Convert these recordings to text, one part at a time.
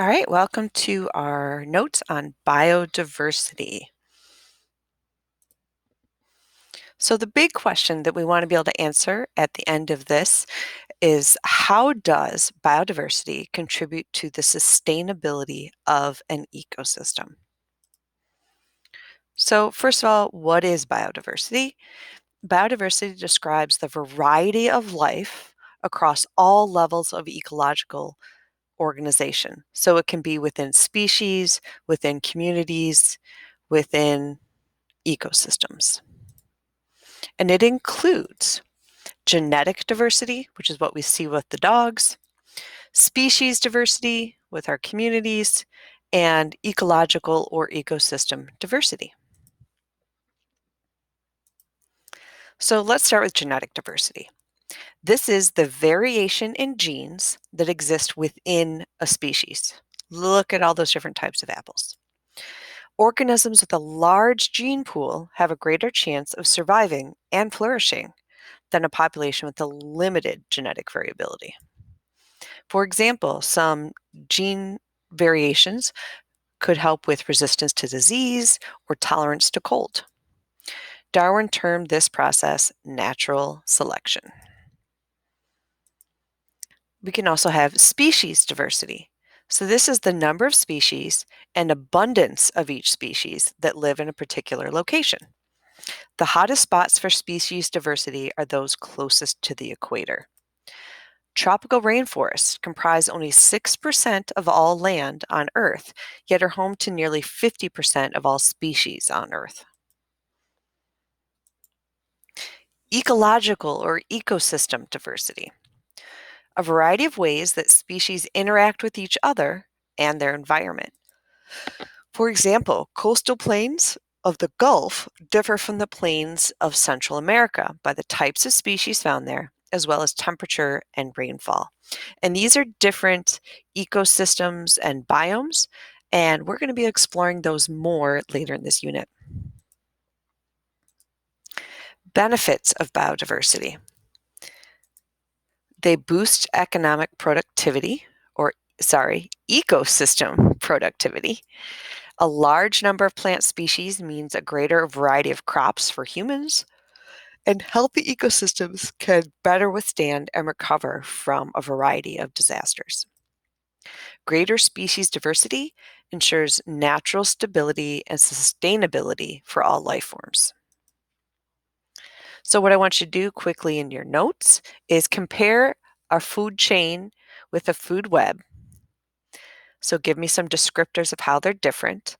All right, welcome to our notes on biodiversity. So the big question that we want to be able to answer at the end of this is, how does biodiversity contribute to the sustainability of an ecosystem? So first of all, what is biodiversity? Biodiversity describes the variety of life across all levels of ecological organization. So it can be within species, within communities, within ecosystems. And it includes genetic diversity, which is what we see with the dogs, species diversity with our communities, and ecological or ecosystem diversity. So let's start with genetic diversity. This is the variation in genes that exist within a species. Look at all those different types of apples. Organisms with a large gene pool have a greater chance of surviving and flourishing than a population with a limited genetic variability. For example, some gene variations could help with resistance to disease or tolerance to cold. Darwin termed this process natural selection. We can also have species diversity. So this is the number of species and abundance of each species that live in a particular location. The hottest spots for species diversity are those closest to the equator. Tropical rainforests comprise only 6% of all land on Earth, yet are home to nearly 50% of all species on Earth. Ecological or ecosystem diversity, a variety of ways that species interact with each other and their environment. For example, coastal plains of the Gulf differ from the plains of Central America by the types of species found there, as well as temperature and rainfall. And these are different ecosystems and biomes, and we're going to be exploring those more later in this unit. Benefits of biodiversity. They boost economic productivity, ecosystem productivity. A large number of plant species means a greater variety of crops for humans, and healthy ecosystems can better withstand and recover from a variety of disasters. Greater species diversity ensures natural stability and sustainability for all life forms. So what I want you to do quickly in your notes is compare our food chain with a food web. So give me some descriptors of how they're different,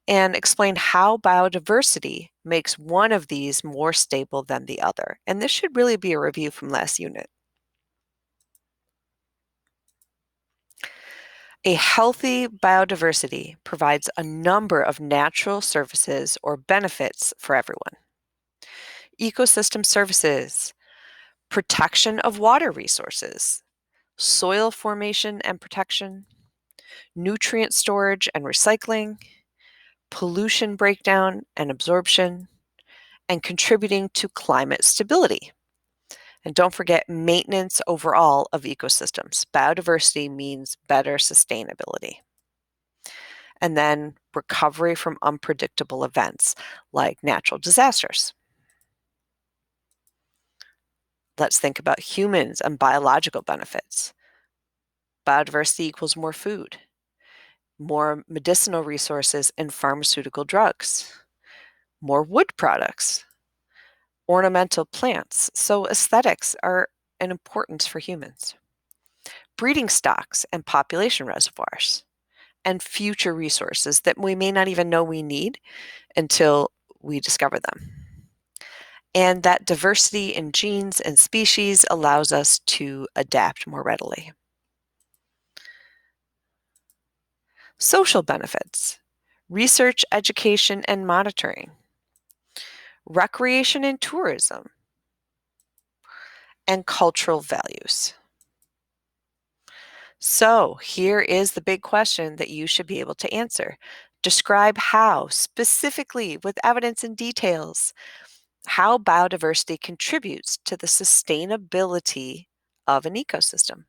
and explain how biodiversity makes one of these more stable than the other. And this should really be a review from last unit. A healthy biodiversity provides a number of natural services or benefits for everyone. Ecosystem services, protection of water resources, soil formation and protection, nutrient storage and recycling, pollution breakdown and absorption, and contributing to climate stability. And don't forget maintenance overall of ecosystems. Biodiversity means better sustainability. And then recovery from unpredictable events like natural disasters. Let's think about humans and biological benefits. Biodiversity equals more food, more medicinal resources and pharmaceutical drugs, more wood products, ornamental plants. So aesthetics are an importance for humans. Breeding stocks and population reservoirs, and future resources that we may not even know we need until we discover them. And that diversity in genes and species allows us to adapt more readily. Social benefits, research, education, and monitoring, recreation and tourism, and cultural values. So here is the big question that you should be able to answer. Describe how, specifically with evidence and details, how biodiversity contributes to the sustainability of an ecosystem.